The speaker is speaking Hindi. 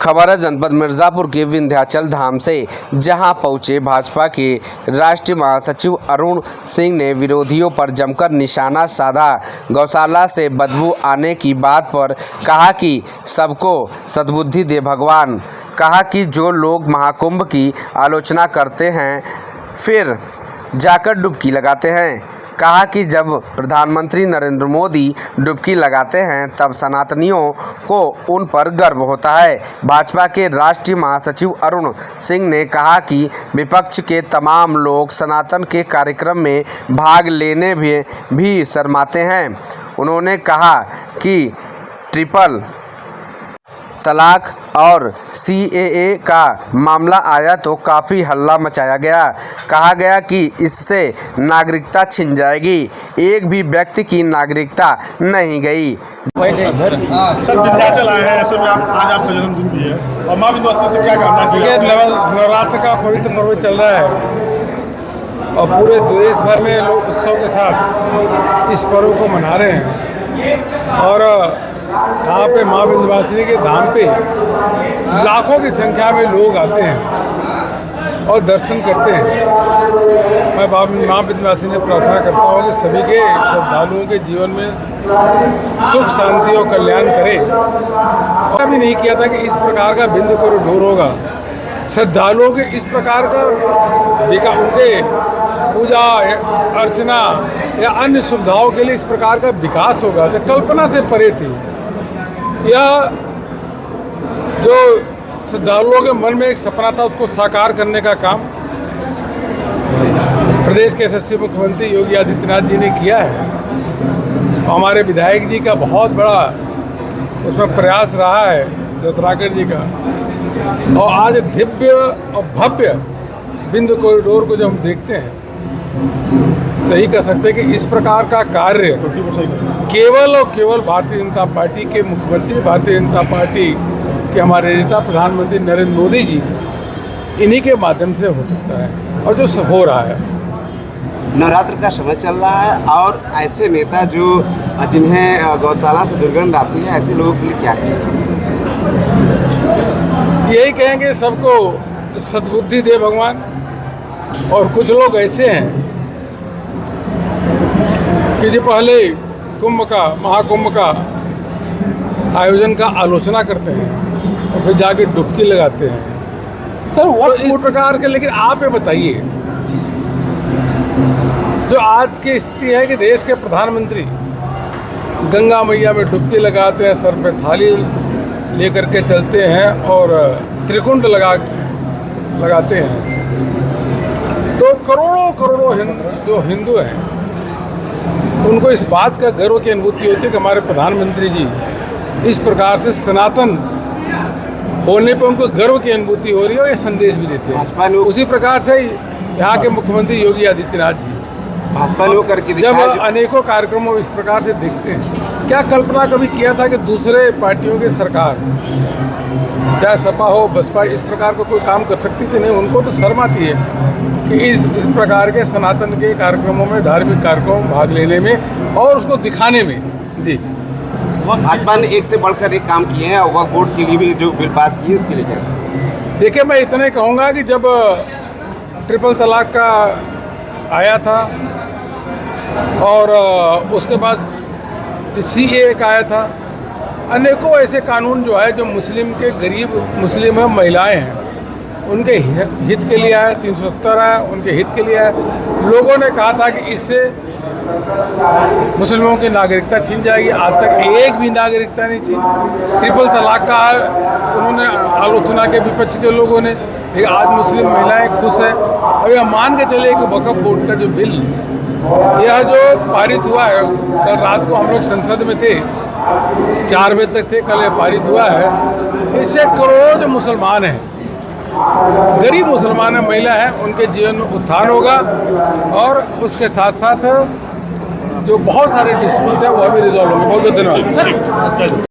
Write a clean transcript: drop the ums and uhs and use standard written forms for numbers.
खबर है जनपद मिर्जापुर के विंध्याचल धाम से, जहां पहुंचे भाजपा के राष्ट्रीय महासचिव अरुण सिंह ने विरोधियों पर जमकर निशाना साधा। गौशाला से बदबू आने की बात पर कहा कि सबको सद्बुद्धि दे भगवान। कहा कि जो लोग महाकुंभ की आलोचना करते हैं फिर जाकर डुबकी लगाते हैं। कहा कि जब प्रधानमंत्री नरेंद्र मोदी डुबकी लगाते हैं तब सनातनियों को उन पर गर्व होता है। भाजपा के राष्ट्रीय महासचिव अरुण सिंह ने कहा कि विपक्ष के तमाम लोग सनातन के कार्यक्रम में भाग लेने भी शर्माते हैं। उन्होंने कहा कि ट्रिपल तलाक और सीएए का मामला आया तो काफ़ी हल्ला मचाया गया। कहा गया कि इससे नागरिकता छिन जाएगी। एक भी व्यक्ति की नागरिकता नहीं गई। सर विंध्याचल आए हैं, ऐसे में आज आपका जन्मदिन भी है और माँ विंध्यवासिनी से क्या कहना किया? नवरात्र का पवित्र पर्व चल रहा है और पूरे देश भर में लोग उत्सव के साथ इस पर्व को मना रहे हैं और यहाँ पे माँ विंध्यवासिनी के धाम पे लाखों की संख्या में लोग आते हैं और दर्शन करते हैं। मैं माँ विंध्यवासिनी से प्रार्थना करता हूँ कि सभी के श्रद्धालुओं के जीवन में सुख शांति और कल्याण करे। और अभी नहीं किया था कि इस प्रकार का बिंदु कॉरिडोर होगा, श्रद्धालुओं के इस प्रकार का उनके पूजा अर्चना या अन्य सुविधाओं के लिए इस प्रकार का विकास होगा तो कल्पना से परे थी। यह जो श्रद्धालुओं के मन में एक सपना था उसको साकार करने का काम प्रदेश के यशस्वी मुख्यमंत्री योगी आदित्यनाथ जी ने किया है। हमारे विधायक जी का बहुत बड़ा उसमें प्रयास रहा है, रत्नाकर जी का। और आज दिव्य और भव्य बिंदु कॉरिडोर को जब हम देखते हैं तो यही कह सकते हैं कि इस प्रकार का कार्य केवल और केवल भारतीय जनता पार्टी के मुख्यमंत्री, भारतीय जनता पार्टी के हमारे नेता प्रधानमंत्री नरेंद्र मोदी जी, इन्हीं के माध्यम से हो सकता है और जो हो रहा है। नवरात्र का समय चल रहा है और ऐसे नेता जो जिन्हें गौशाला से दुर्गंध आती है, ऐसे लोगों के लिए क्या कहें? यही कहेंगे सबको सद्बुद्धि दे भगवान। और कुछ लोग ऐसे हैं कि जो पहले कुंभ का, महाकुंभ का आयोजन का आलोचना करते हैं और फिर जाके डुबकी लगाते हैं सर। तो इस प्रकार के, लेकिन आप ये बताइए जो आज की स्थिति है कि देश के प्रधानमंत्री गंगा मैया में डुबकी लगाते हैं, सर पे थाली लेकर के चलते हैं और त्रिकुंड लगाते हैं, तो करोड़ों जो हिंदू हैं उनको इस बात का गर्व की अनुभूति होती है कि हमारे प्रधानमंत्री जी इस प्रकार से सनातन होने पर उनको गर्व की अनुभूति हो रही है और ये संदेश भी देते हैं। उसी प्रकार से यहाँ के मुख्यमंत्री योगी आदित्यनाथ जी भाजपा लोग करके जब अनेकों कार्यक्रमों इस प्रकार से देखते हैं, क्या कल्पना कभी किया था कि दूसरे पार्टियों की सरकार, चाहे सपा हो बसपा, इस प्रकार का कोई काम कर सकती थी? नहीं, उनको तो शर्म आती है कि इस प्रकार के सनातन के कार्यक्रमों में, धार्मिक कार्यक्रमों में भाग लेने में और उसको दिखाने में। जी, भाजपा ने एक से बढ़कर एक काम किए हैं और वक्फ बोर्ड के लिए भी जो बिल पास किए उसके लिए क्या? देखिए, मैं इतना ही कहूँगा कि जब ट्रिपल तलाक का आया था और उसके बाद सीएए का आया था, अनेकों ऐसे कानून जो है जो मुस्लिम के गरीब मुस्लिम महिलाएं हैं उनके हित के लिए आया, 370 आया, उनके हित के लिए आया। लोगों ने कहा था कि इससे मुसलमानों की नागरिकता छीन जाएगी। आज तक एक भी नागरिकता नहीं छीन। ट्रिपल तलाक का उन्होंने आलोचना के विपक्ष के लोगों ने, लेकिन आज मुस्लिम महिलाएं खुश है। अब यह मान के चले कि वक्फ बोर्ड का जो बिल यह जो पारित हुआ है, कल रात को हम लोग संसद में थे, 4 बजे तक थे, कल यह पारित हुआ है। इससे करोड़ों जो मुसलमान हैं, गरीब मुसलमान महिला है, उनके जीवन में उत्थान होगा और उसके साथ साथ जो बहुत सारे डिस्प्यूट है वह भी रिजॉल्व होंगे। बहुत बहुत धन्यवाद सर।